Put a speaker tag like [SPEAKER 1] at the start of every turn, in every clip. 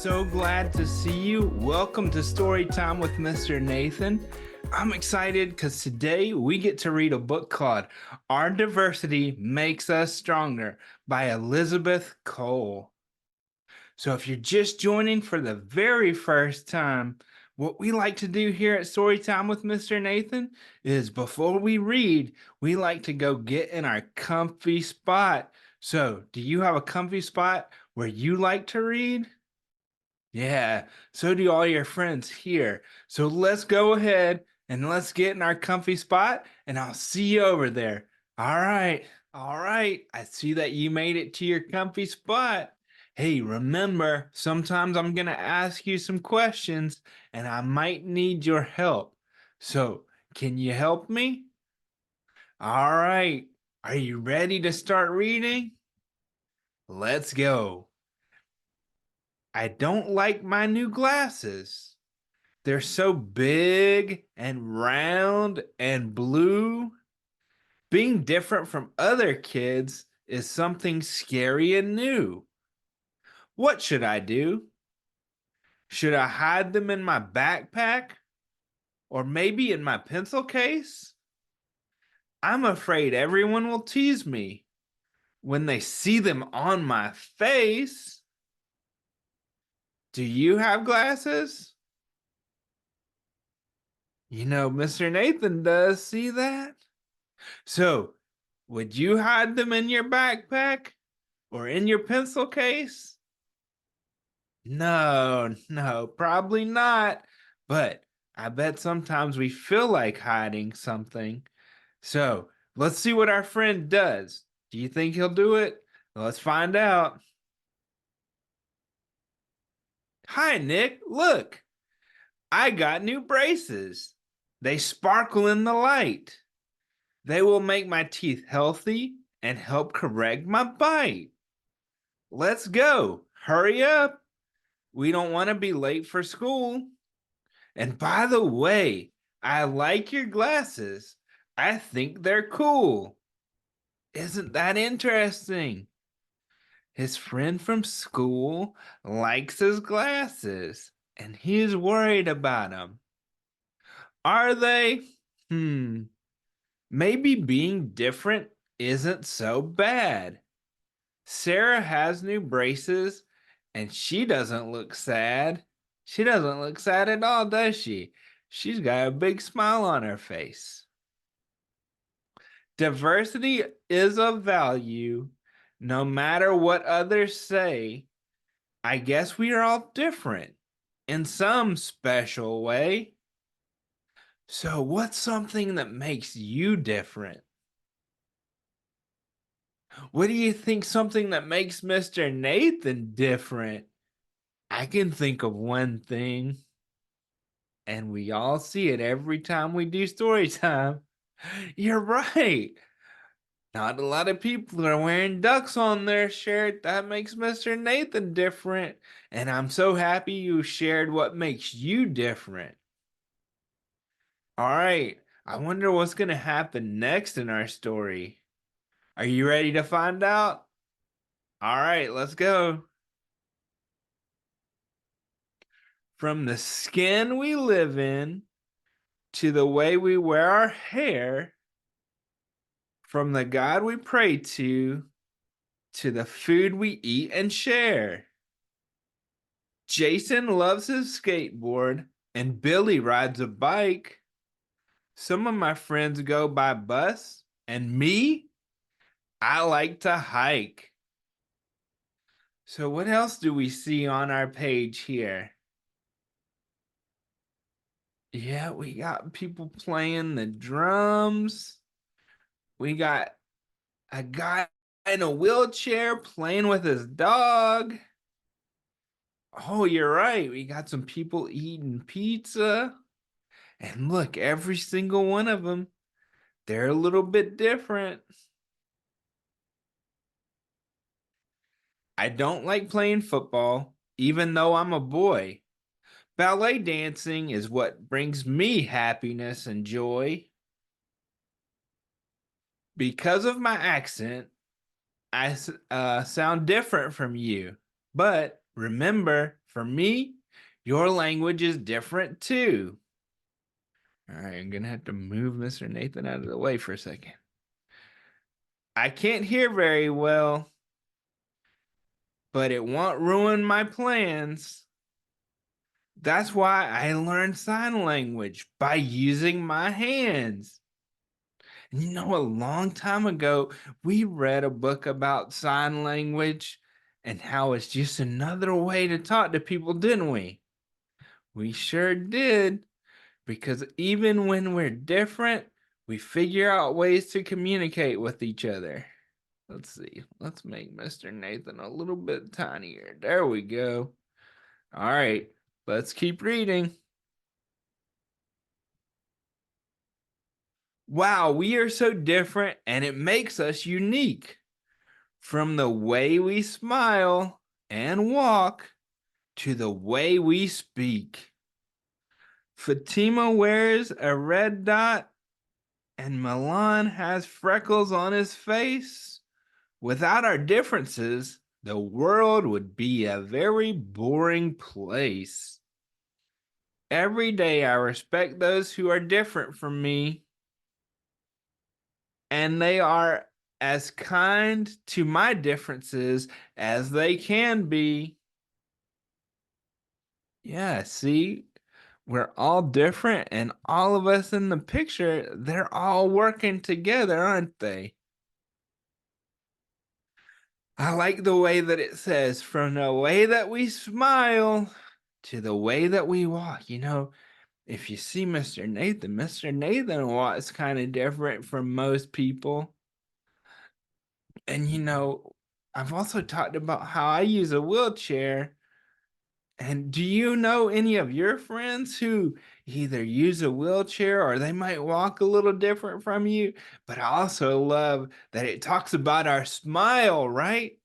[SPEAKER 1] So glad to see you. Welcome to Story Time with Mr. Nathan. I'm excited because today we get to read a book called Our Diversity Makes Us Stronger by Elizabeth Cole. So if you're just joining for the very first time, what we like to do here at Storytime with Mr. Nathan is before we read, we like to go get in our comfy spot. So, do you have a comfy spot where you like to read? Yeah, so do all your friends here. So let's go ahead and let's get in our comfy spot, and I'll see you over there. All right. I see that you made it to your comfy spot. Hey, remember, sometimes I'm going to ask you some questions and I might need your help. So, can you help me? All right. Are you ready to start reading? Let's go. I don't like my new glasses. They're so big and round and blue. Being different from other kids is something scary and new. What should I do? Should I hide them in my backpack? Or maybe in my pencil case? I'm afraid everyone will tease me when they see them on my face. Do you have glasses? You know, Mr. Nathan does. See that? So, would you hide them in your backpack or in your pencil case? No, probably not. But I bet sometimes we feel like hiding something. So let's see what our friend does. Do you think he'll do it? Let's find out. Hi, Nick. Look, I got new braces. They sparkle in the light. They will make my teeth healthy and help correct my bite. Let's go. Hurry up. We don't want to be late for school. And by the way, I like your glasses. I think they're cool. Isn't that interesting? His friend from school likes his glasses, and he's worried about them. Are they? Hmm, maybe being different isn't so bad. Sarah has new braces, and she doesn't look sad. She doesn't look sad at all, does she? She's got a big smile on her face. Diversity is of value, no matter what others say. I guess we are all different in some special way. So, what's something that makes you different? What do you think something that makes Mr. Nathan different? I can think of one thing, and we all see it every time we do story time. You're right. Not a lot of people are wearing ducks on their shirt. That makes Mr. Nathan different. And I'm so happy you shared what makes you different. All right. I wonder what's going to happen next in our story. Are you ready to find out? All right, let's go. From the skin we live in to the way we wear our hair, from the God we pray to the food we eat and share. Jason loves his skateboard and Billy rides a bike. Some of my friends go by bus, and me, I like to hike. So, what else do we see on our page here? Yeah, we got people playing the drums. We got a guy in a wheelchair playing with his dog. Oh, you're right. We got some people eating pizza. And look, every single one of them, they're a little bit different. I don't like playing football, even though I'm a boy. Ballet dancing is what brings me happiness and joy. Because of my accent, I sound different from you, but Remember, for me, your language is different too. All right, I'm going to have to move Mr. Nathan out of the way for a second. I can't hear very well, but it won't ruin my plans. That's why I learned sign language by using my hands. You know, a long time ago, we read a book about sign language and how it's just another way to talk to people, didn't we? We sure did, because even when we're different, we figure out ways to communicate with each other. Let's see. Let's make Mr. Nathan a little bit tinier. There we go. All right, let's keep reading. Wow, we are so different and it makes us unique. From the way we smile and walk to the way we speak. Fatima wears a red dot and Milan has freckles on his face. Without our differences, the world would be a very boring place. Every day I respect those who are different from me, and they are as kind to my differences as they can be. Yeah, see, we're all different, and all of us in the picture, they're all working together, aren't they? I like the way that it says, from the way that we smile to the way that we walk. You know, if you see Mr. Nathan walks kind of different from most people. And, you know, I've also talked about how I use a wheelchair. And do you know any of your friends who either use a wheelchair or they might walk a little different from you? But I also love that it talks about our smile, right?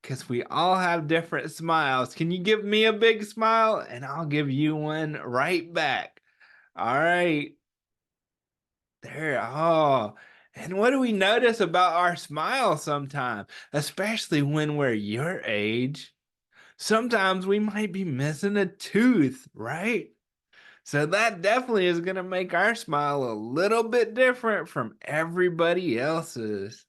[SPEAKER 1] Because we all have different smiles. Can you give me a big smile? And I'll give you one right back. All right. There. Oh. And what do we notice about our smile sometimes, especially when we're your age? Sometimes we might be missing a tooth, right? So that definitely is going to make our smile a little bit different from everybody else's.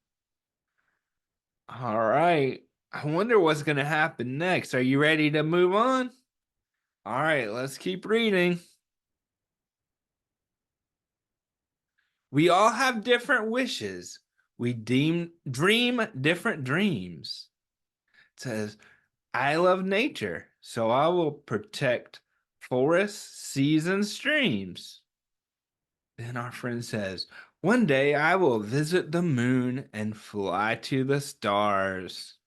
[SPEAKER 1] All right. I wonder what's going to happen next. Are you ready to move on? All right, let's keep reading. We all have different wishes. We dream different dreams. It says, I love nature, so I will protect forests, seas, and streams. Then our friend says, one day I will visit the moon and fly to the stars.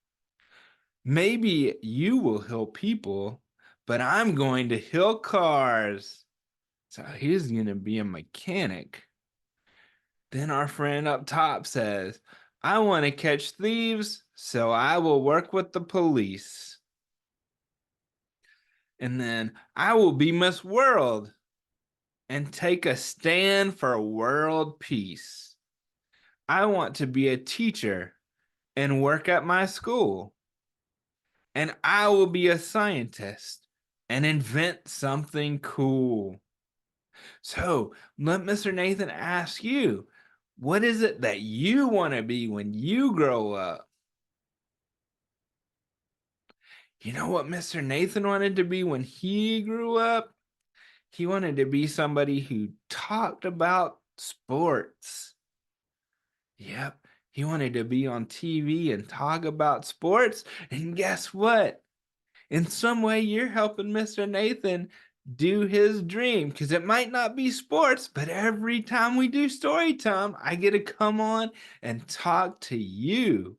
[SPEAKER 1] Maybe you will heal people, but I'm going to heal cars. So he's going to be a mechanic. Then our friend up top says, I want to catch thieves, so I will work with the police. And then I will be Miss World and take a stand for world peace. I want to be a teacher and work at my school. And I will be a scientist and invent something cool. So let Mr. Nathan ask you, what is it that you want to be when you grow up? You know what Mr. Nathan wanted to be when he grew up? He wanted to be somebody who talked about sports. Yep, he wanted to be on TV and talk about sports. And guess what? In some way, you're helping Mr. Nathan do his dream, because it might not be sports, but every time we do story time, I get to come on and talk to you.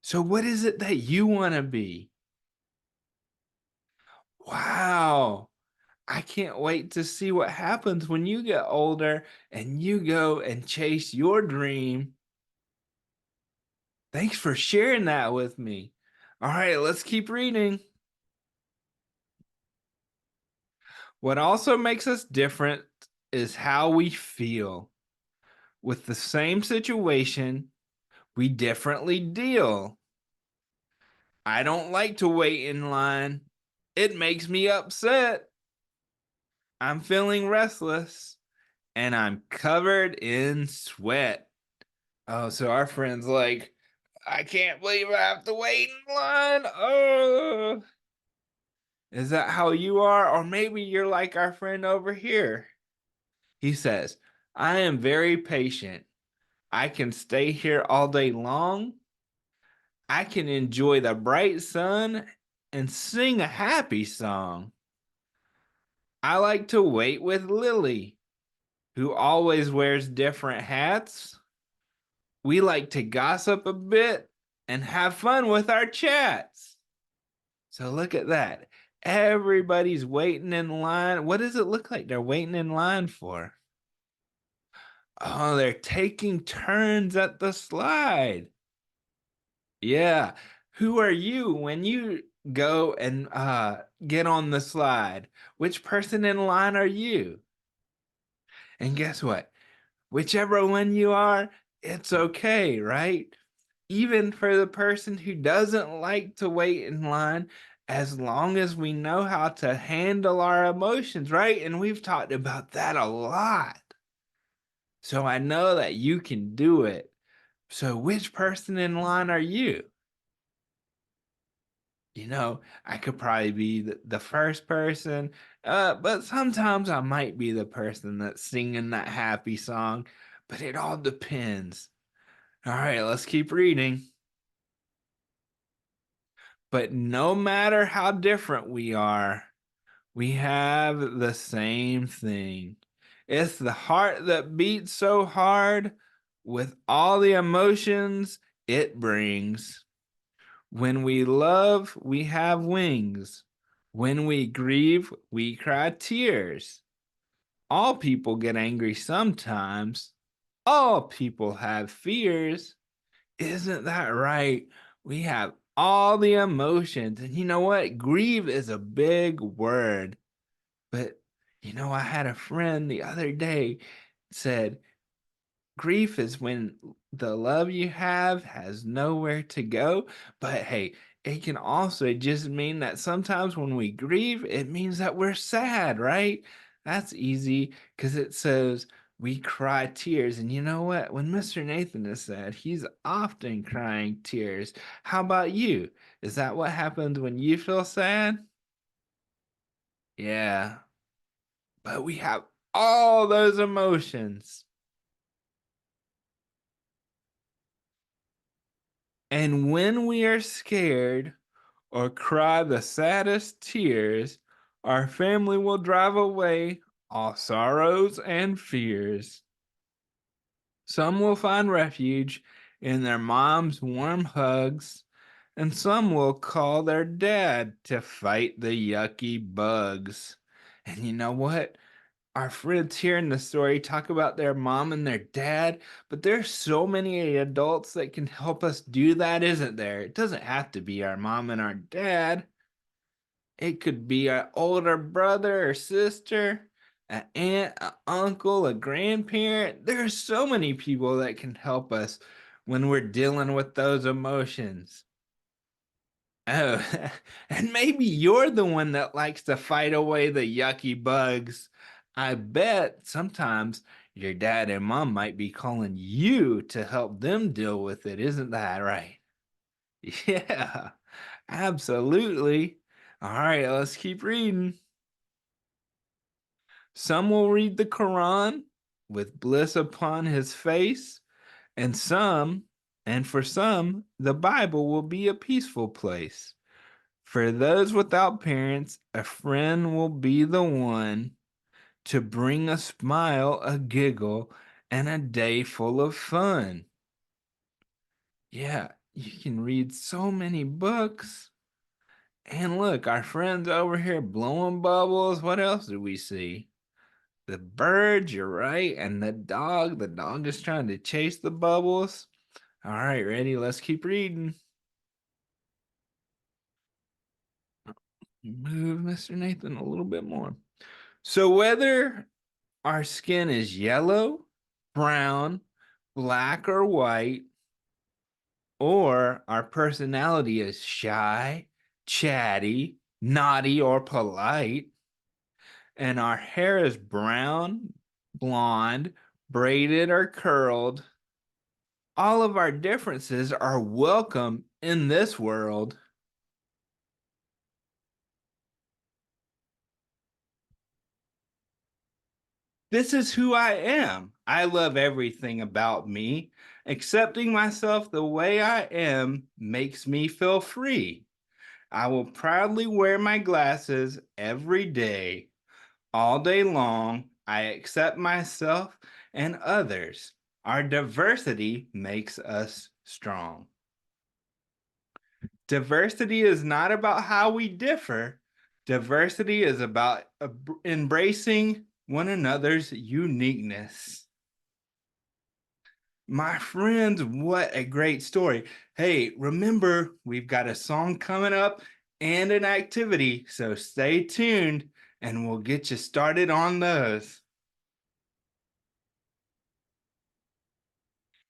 [SPEAKER 1] So, what is it that you want to be? Wow. I can't wait to see what happens when you get older and you go and chase your dream. Thanks for sharing that with me. All right, let's keep reading. What also makes us different is how we feel. With the same situation, we differently deal. I don't like to wait in line. It makes me upset. I'm feeling restless and I'm covered in sweat. Oh, so our friend's like, I can't believe I have to wait in line. Oh, is that how you are? Or maybe you're like our friend over here. He says, I am very patient. I can stay here all day long. I can enjoy the bright sun and sing a happy song. I like to wait with Lily, who always wears different hats. We like to gossip a bit and have fun with our chats. So look at that. Everybody's waiting in line. What does it look like they're waiting in line for? Oh, they're taking turns at the slide. Yeah. Who are you when you go and get on the slide? Which person in line are you? And guess what? Whichever one you are, it's okay, right? Even for the person who doesn't like to wait in line, as long as we know how to handle our emotions, right? And we've talked about that a lot. So I know that you can do it. So which person in line are you? I could probably be the first person, but sometimes I might be the person that's singing that happy song, but it all depends. All right, let's keep reading. But no matter how different we are, we have the same thing. It's the heart that beats so hard with all the emotions it brings. When we love, we have wings. When we grieve, we cry tears. All people get angry sometimes. All people have fears. Isn't that right? We have all the emotions. And you know what? Grieve is a big word. But I had a friend the other day said, grief is when the love you have has nowhere to go. But hey, it can also just mean that sometimes when we grieve, it means that we're sad, right? That's easy because it says we cry tears. And you know what? When Mr. Nathan is sad, he's often crying tears. How about you? Is that what happens when you feel sad? Yeah, but we have all those emotions. And when we are scared or cry the saddest tears, our family will drive away all sorrows and fears. Some will find refuge in their mom's warm hugs, and some will call their dad to fight the yucky bugs. And you know what? Our friends here in the story talk about their mom and their dad, but there's so many adults that can help us do that, isn't there? It doesn't have to be our mom and our dad. It could be our older brother or sister, an aunt, an uncle, a grandparent. There's so many people that can help us when we're dealing with those emotions. Oh, and maybe you're the one that likes to fight away the yucky bugs. I bet sometimes your dad and mom might be calling you to help them deal with it. Isn't that right? Yeah, absolutely. All right, let's keep reading. Some will read the Quran with bliss upon his face, and for some, the Bible will be a peaceful place. For those without parents, a friend will be the one to bring a smile, a giggle, and a day full of fun. Yeah, you can read so many books. And look, our friends over here blowing bubbles. What else do we see? The bird, you're right, and the dog. The dog is trying to chase the bubbles. All right, ready? Let's keep reading. Move Mr. Nathan a little bit more. So whether our skin is yellow, brown, black, or white, Or our personality is shy, chatty, naughty, or polite. And our hair is brown, blonde, braided, or curled. All of our differences are welcome in this world. This is who I am. I love everything about me. Accepting myself the way I am makes me feel free. I will proudly wear my glasses every day. All day long, I accept myself and others. Our diversity makes us strong. Diversity is not about how we differ. Diversity is about embracing one another's uniqueness. My friends, what a great story. Hey, remember, we've got a song coming up and an activity, so stay tuned and we'll get you started on those.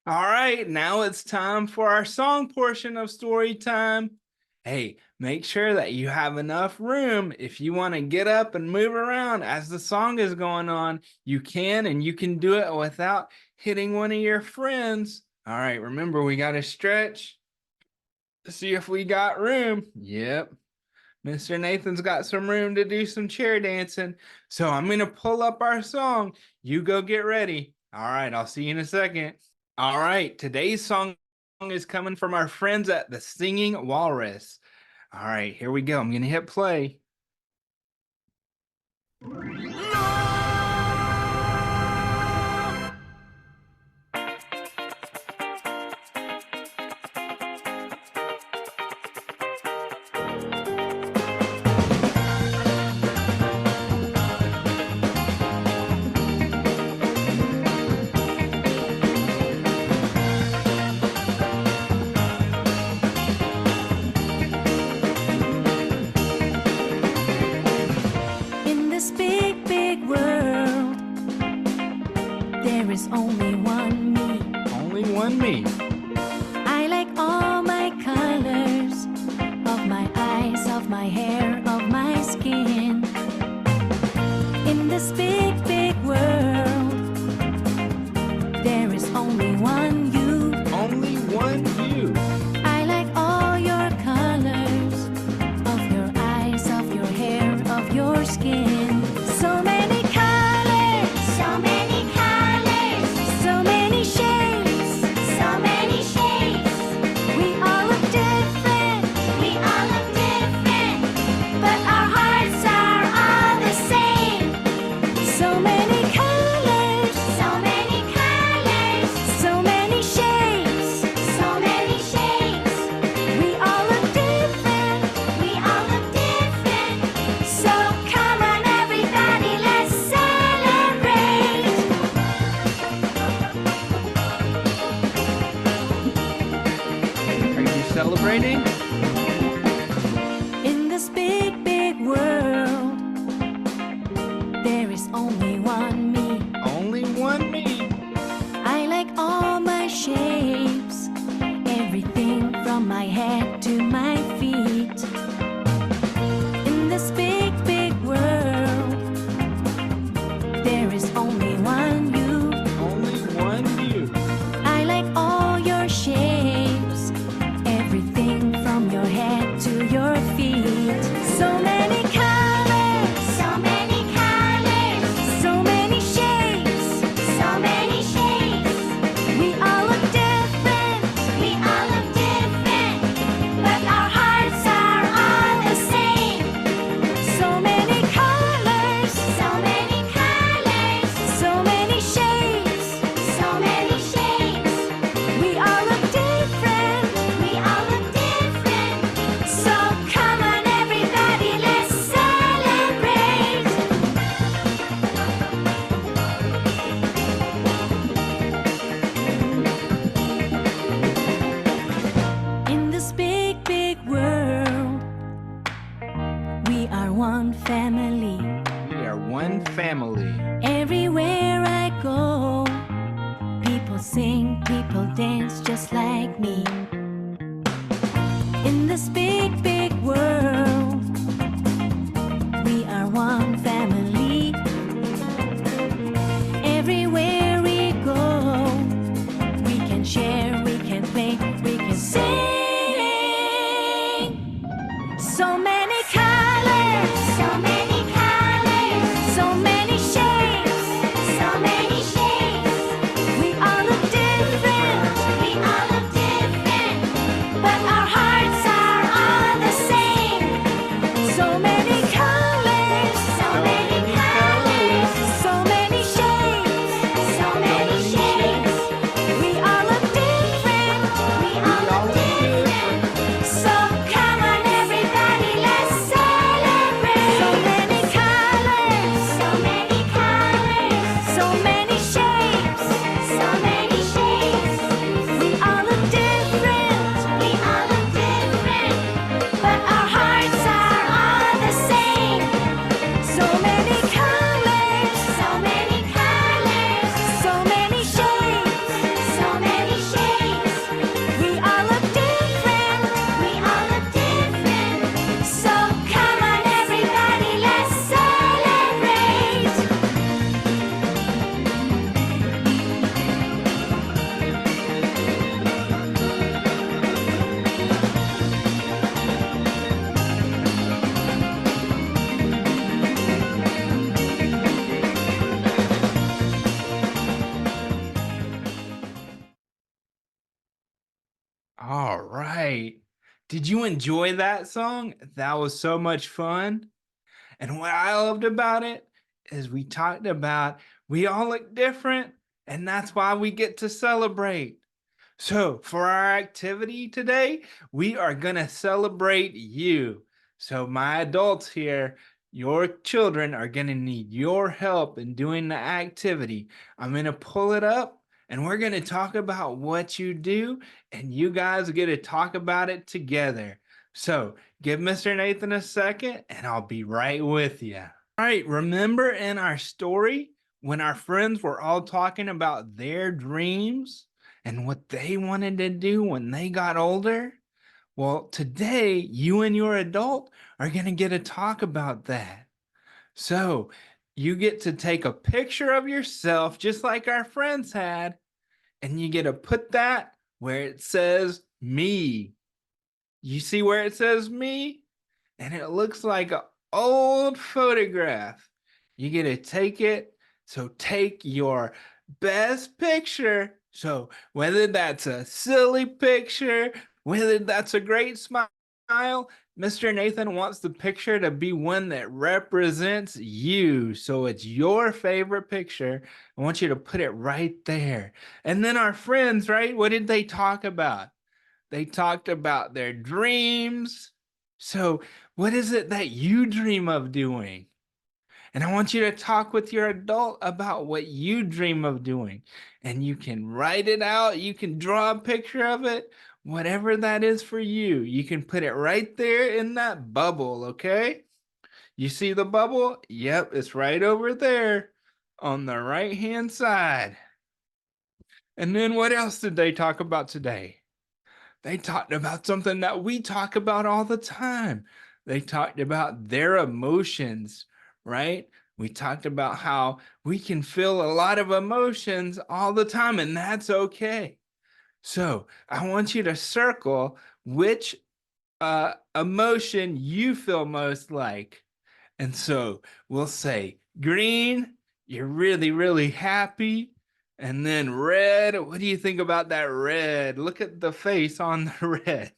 [SPEAKER 1] All right, now it's time for our song portion of story time. Hey, make sure that you have enough room. If you want to get up and move around as the song is going on, you can, and you can do it without hitting one of your friends. All right, remember, we got to stretch to see if we got room. Yep. Mr. Nathan's got some room to do some chair dancing. So I'm going to pull up our song. You go get ready. All right, I'll see you in a second. All right, today's song is coming from our friends at the Singing Walrus. All right, here we go. I'm going to hit play.
[SPEAKER 2] There is only one me.
[SPEAKER 1] Only one me.
[SPEAKER 2] I like all my colors of my eyes, of my hair, of my skin. In this big, big world, there is only one you.
[SPEAKER 1] Only one you.
[SPEAKER 2] I like all your colors of your eyes, of your hair, of your skin. So many colors, so many colors, so many shapes, so many shapes. We all look different, we all look different, but our hearts are all the same. So many colors, so many colors, so many shapes, so many shapes. We all look different, we all look different. So come on everybody, let's celebrate.
[SPEAKER 1] Are you celebrating?
[SPEAKER 2] In this big, big world, there is only one me.
[SPEAKER 1] Only one me.
[SPEAKER 2] I like all my shapes, everything from my head to my feet. In this big, big world, there is only one you.
[SPEAKER 1] Only one you.
[SPEAKER 2] I like all your shapes, everything from your head to your feet. So many colors, so many colors, so many shapes, so many shapes. We all look different, we all look different, but our hearts are all
[SPEAKER 1] All right. Did you enjoy that song? That was so much fun. And what I loved about it is we talked about we all look different, and that's why we get to celebrate. So, for our activity today, we are going to celebrate you. So, my adults here, your children are going to need your help in doing the activity. I'm going to pull it up and we're going to talk about what you do, and you guys get to talk about it together. So, give Mr. Nathan a second and I'll be right with you. All right, remember in our story when our friends were all talking about their dreams and what they wanted to do when they got older? Well, today you and your adult are going to get to talk about that. So you get to take a picture of yourself, just like our friends had, and you get to put that where it says me. You see where it says me? And it looks like an old photograph. You get to take it. So take your best picture. So whether that's a silly picture, whether that's a great smile, Mr. Nathan wants the picture to be one that represents you. So it's your favorite picture. I want you to put it right there. And then our friends, right? What did they talk about? They talked about their dreams. So, what is it that you dream of doing? And I want you to talk with your adult about what you dream of doing. And you can write it out, you can draw a picture of it, whatever that is for you. You can put it right there in that bubble, okay? You see the bubble? Yep, it's right over there on the right hand side. And then what else did they talk about today? They talked about something that we talk about all the time. They talked about their emotions, right? We talked about how we can feel a lot of emotions all the time, and that's okay. So I want you to circle which emotion you feel most like. And so we'll say green, you're really, really happy. And then red, what do you think about that red? Look at the face on the red.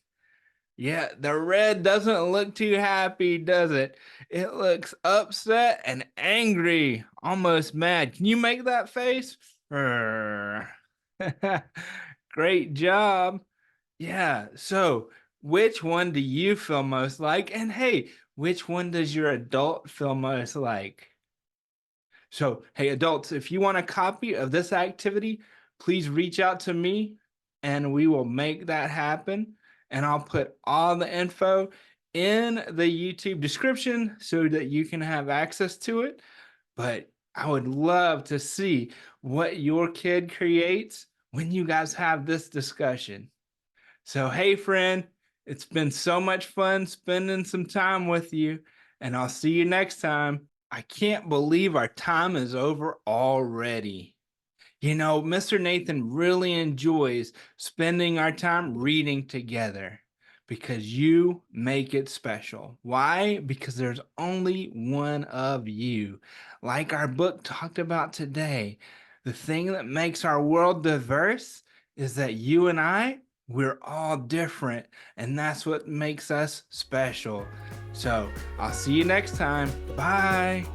[SPEAKER 1] Yeah, the red doesn't look too happy, does it? It looks upset and angry, almost mad. Can you make that face? Great job. Yeah, so which one do you feel most like? And hey, which one does your adult feel most like? So, hey, adults, if you want a copy of this activity, please reach out to me and we will make that happen. And I'll put all the info in the YouTube description so that you can have access to it. But I would love to see what your kid creates when you guys have this discussion. So, hey, friend, it's been so much fun spending some time with you, and I'll see you next time. I can't believe our time is over already. You know, Mr. Nathan really enjoys spending our time reading together because you make it special. Why? Because there's only one of you. Like our book talked about today, the thing that makes our world diverse is that you and we're all different, and that's what makes us special. So I'll see you next time. Bye.